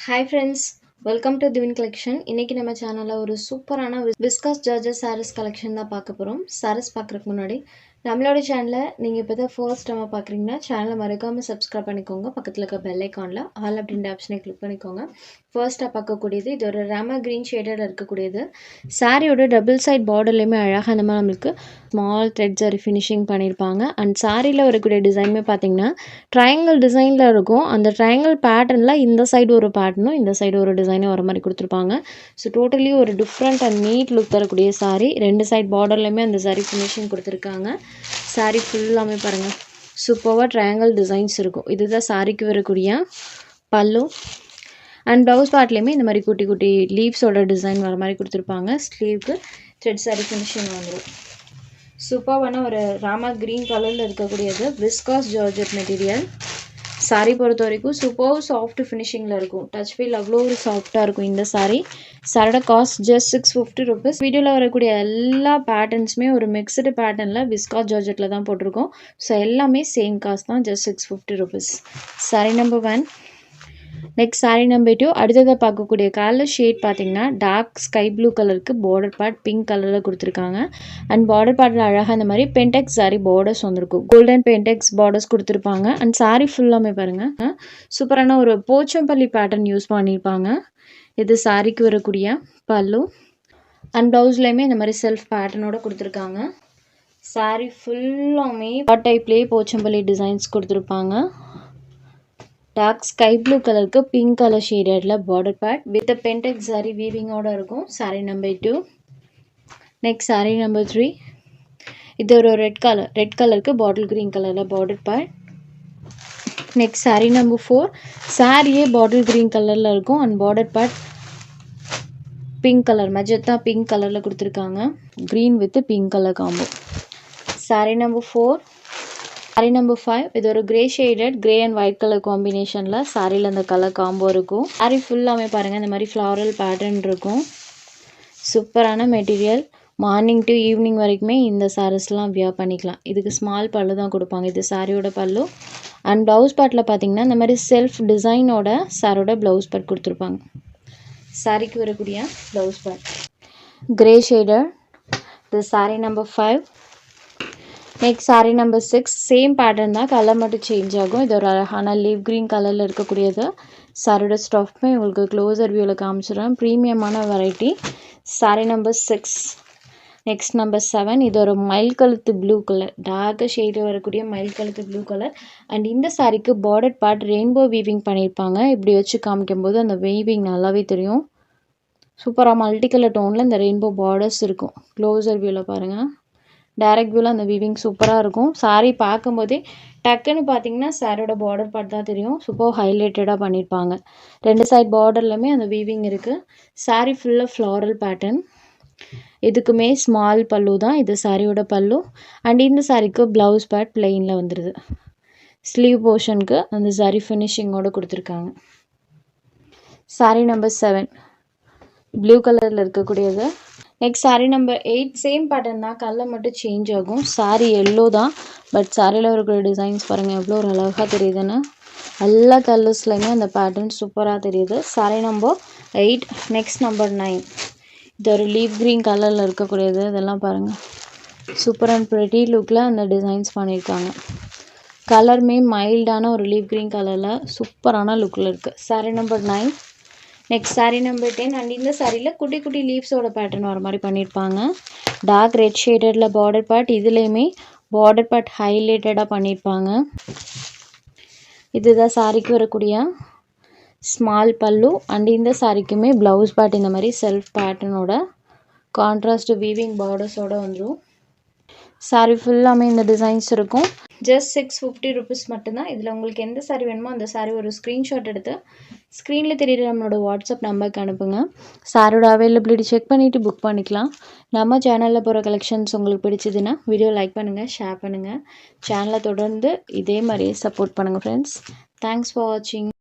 Hi friends, welcome to Divine Collection. இன்னைக்கு நம்ம சேனல்ல ஒரு சூப்பரான விஸ்காஸ் ஜார்ஜஸ் sarees கலெக்ஷன் தான் பார்க்க போறோம். sarees பார்க்கறதுக்கு முன்னாடி நம்மளோட சேனலை நீங்க இப்பதான் ஃபர்ஸ்ட் டைம் பார்க்கறீங்கன்னா சேனலை மறக்காம சப்ஸ்கிரைப் பண்ணிக்கோங்க. பக்கத்துல இருக்க பெல் ஐகான்ல ஆல் அப்படின்ற ஆப்ஷனை கிளிக் பண்ணிக்கோங்க. ஃபர்ஸ்டா பார்க்கக்கூடியது இது ஒரு ராமா கிரீன் ஷேடட்ல இருக்கக்கூடியது. சாரியோட டபுள் சைட் பார்டர்லயுமே அழகா அந்த மாதிரி நமக்கு ஸ்மால் த்ரெட் ஜரி ஃபினிஷிங் பண்ணியிருப்பாங்க. அண்ட் சாரியில் வரக்கூடிய டிசைனுமே பார்த்தீங்கன்னா ட்ரையாங்கிள் டிசைனில் இருக்கும். அந்த ட்ரையாங்கிள் பேட்டர்னில் இந்த சைடு ஒரு பேட்டர்னும் இந்த சைடு ஒரு டிசைனும் வர மாதிரி கொடுத்துருப்பாங்க. ஸோ டோட்டலி ஒரு டிஃப்ரெண்ட் அண்ட் நீட் லுக் தரக்கூடிய சாரி. ரெண்டு சைட் பார்டர்லையுமே அந்த சாரி ஃபினிஷிங் கொடுத்துருக்காங்க. சாரி ஃபுல்லாமே பாருங்கள் சூப்பராக ட்ரையாங்கிள் டிசைன்ஸ் இருக்கும். இதுதான் சாரிக்கு வரக்கூடிய பல்லு. அண்ட் ப்ளவுஸ் பார்ட்லேயுமே இந்த மாதிரி குட்டி குட்டி லீவ்ஸோட டிசைன் வர மாதிரி கொடுத்துருப்பாங்க. ஸ்லீவ்க்கு த்ரெட் சாரி ஃபினிஷிங் வந்துடும். சூப்பரான ஒரு ராமா கிரீன் கலரில் இருக்கக்கூடியது விஸ்காஸ் ஜார்ஜெட் மெட்டீரியல். சாரி பொறுத்த வரைக்கும் சூப்பர் சாஃப்ட் ஃபினிஷிங்கில் இருக்கும். டச் ஃபீல் அவ்வளோ ஒரு சாஃப்டாக இருக்கும் இந்த சாரி. சாரோட காஸ்ட் ஜஸ்ட் 650 rupees. வீடியோவில் வரக்கூடிய எல்லா பேட்டர்ன்ஸுமே ஒரு மிக்சடு பேட்டர்னில் விஸ்காஸ் ஜார்ஜெட்டில் தான் போட்டிருக்கோம். ஸோ எல்லாமே சேம் காஸ்ட் தான், just 650 rupees. Sorry number 1. Next sari number 2. அடுத்ததாக பார்க்கக்கூடிய கலர் ஷேட் பார்த்தீங்கன்னா டார்க் ஸ்கை ப்ளூ கலருக்கு பார்டர் பார்ட் பிங்க் கலரில் கொடுத்துருக்காங்க. அண்ட் பார்டர் பார்ட்டில் அழகாக இந்த மாதிரி பென்டெக்ஸ் சாரி பார்டர்ஸ் வந்திருக்கும். கோல்டன் பென்டெக்ஸ் பார்டர்ஸ் கொடுத்துருப்பாங்க. அண்ட் சாரி ஃபுல்லாமே பாருங்கள் சூப்பரான ஒரு போச்சம்பள்ளி பேட்டர்ன் யூஸ் பண்ணியிருப்பாங்க. இது சாரிக்கு வரக்கூடிய பல்லு. அண்ட் ப்ளவுஸ்லேயுமே இந்த மாதிரி செல்ஃப் பேட்டர்னோட கொடுத்துருக்காங்க. சாரி ஃபுல்லாமே டைப்லேயே போச்சம்பள்ளி டிசைன்ஸ் கொடுத்துருப்பாங்க. டார்க் ஸ்கை ப்ளூ கலருக்கு பிங்க் கலர் ஷேடட்ல border part with Pentex sari வீவிங்கோட இருக்கும். Sari number 2. Next sari number 3. இது ஒரு ரெட் கலருக்கு பாட்டில் கிரீன் கலரில் border part. Next sari number 4. சாரியே பாட்டில் கிரீன் கலரில் இருக்கும். And border part pink colour magenta pink கலரில் கொடுத்துருக்காங்க. Green with pink colour combo. Sari number 4. Sari number 5. இது ஒரு grey shaded grey and white colour காம்பினேஷனில் சாரியில் அந்த கலர் காம்போ இருக்கும். சாரி ஃபுல்லாமே பாருங்கள் இந்த மாதிரி ஃப்ளாரல் பேட்டர்ன் இருக்கும். சூப்பரான மெட்டீரியல். மார்னிங் டு ஈவினிங் வரைக்குமே இந்த சாரீஸ்லாம் வியர் பண்ணிக்கலாம். இதுக்கு ஸ்மால் பல்லு தான் கொடுப்பாங்க. இது சாரியோட பல்லு. அண்ட் ப்ளவுஸ் பார்ட்டில் பார்த்தீங்கன்னா இந்த மாதிரி செல்ஃப் டிசைனோட சாரோட ப்ளவுஸ் பார்ட் கொடுத்துருப்பாங்க. சாரிக்கு வரக்கூடிய ப்ளவுஸ் பார்ட் கிரே ஷேடட். இது sorry number 5. Next sari number 6. Same pattern தான், கலர் மட்டும் சேஞ்ச் ஆகும். இது ஒரு அழகான லீவ் க்ரீன் கலரில் இருக்கக்கூடியது. சாரியோட ஸ்டஃப்மே உங்களுக்கு க்ளோசர் வியூவில் காமிச்சிடுறேன். ப்ரீமியமான variety. Sari number 6. Next number 7. இது ஒரு மயில் கழுத்து ப்ளூ கலர், டார்க் ஷேடில் வரக்கூடிய மயில் கழுத்து ப்ளூ கலர். அண்ட் இந்த சாரிக்கு பார்டர் பார்ட் ரெயின்போ வீவிங் பண்ணியிருப்பாங்க. இப்படி வச்சு காமிக்கும் போது அந்த வீவிங் நல்லாவே தெரியும். சூப்பராக மல்டி கலர் டோனில் இந்த ரெயின்போ பார்டர்ஸ் இருக்கும். க்ளோசர் வியூவில் பாருங்கள். டைரக்ட் வியூவில் அந்த வீவிங் சூப்பராக இருக்கும். சாரி பார்க்கும்போதே டக்குன்னு பார்த்தீங்கன்னா சாரியோட பார்டர் பார்ட் தான் தெரியும். சூப்பர் ஹைலைட்டடாக பண்ணியிருப்பாங்க. ரெண்டு சைட் பார்டர்லையுமே அந்த வீவிங் இருக்குது. சாரி ஃபுல்லாக ஃப்ளாரல் பேட்டர்ன். இதுக்குமே ஸ்மால் பல்லு தான். இது சாரியோட பல்லு. அண்ட் இந்த சாரிக்கு ப்ளவுஸ் பார்ட் பிளெயினில் வந்துடுது. ஸ்லீவ் போர்ஷனுக்கு அந்த சாரி ஃபினிஷிங்கோடு கொடுத்துருக்காங்க. சாரி நம்பர் 7 ப்ளூ கலரில் இருக்கக்கூடியது. Next sari number 8. Same pattern தான், கலர் மட்டும் சேஞ்ச் ஆகும். சாரி எல்லோ தான், பட் சாரியில் இருக்கிற டிசைன்ஸ் பாருங்கள் எவ்வளோ ஒரு அழகாக தெரியுதுன்னு. எல்லா கலர்ஸ்லையுமே அந்த பேட்டர்ன் சூப்பராக தெரியுது. Sorry number 8. Next number 9. இது ஒரு லீவ் க்ரீன் கலரில் இருக்கக்கூடியது. இதெல்லாம் பாருங்கள் சூப்பர் அண்ட் ப்ரெட்டி லுக்கில் அந்த டிசைன்ஸ் பண்ணியிருக்காங்க. கலருமே மைல்டான ஒரு லீவ் க்ரீன் கலரில் சூப்பரான லுக்கில் இருக்குது. Sari number 9. Next sari number 10. And இந்த சாரியில் குட்டி குட்டி லீவ்ஸோட பேட்டர்ன் வர மாதிரி பண்ணியிருப்பாங்க. டார்க் ரெட் ஷேடடில் பார்டர் பார்ட். இதுலேயுமே பார்டர் பார்ட் ஹைலைட்டடாக பண்ணியிருப்பாங்க. இதுதான் சாரிக்கு வரக்கூடிய ஸ்மால் பல்லு. அண்ட் இந்த சாரிக்குமே ப்ளவுஸ் பார்ட் இந்த மாதிரி செல்ஃப் பேட்டர்னோட கான்ட்ராஸ்ட் வீவிங் பார்டர்ஸோடு வந்துடும். சாரி ஃபுல்லாமே இந்த டிசைன்ஸ் இருக்கும். ஜஸ்ட் 650 rupees மட்டும்தான். இதில் உங்களுக்கு எந்த சாரி வேணுமோ அந்த சாரி ஒரு ஸ்க்ரீன்ஷாட் எடுத்து ஸ்க்ரீனில் தெரியுற நம்மளோட வாட்ஸ்அப் நம்பருக்கு அனுப்புங்க. சாரோட அவைலபிலிட்டி செக் பண்ணிவிட்டு புக் பண்ணிக்கலாம். நம்ம சேனலில் போகிற கலெக்ஷன்ஸ் உங்களுக்கு பிடிச்சதுன்னா வீடியோ லைக் பண்ணுங்கள், ஷேர் பண்ணுங்கள். சேனலை தொடர்ந்து இதே மாதிரியே சப்போர்ட் பண்ணுங்கள் ஃப்ரெண்ட்ஸ். தேங்க்ஸ் ஃபார் வாட்சிங்.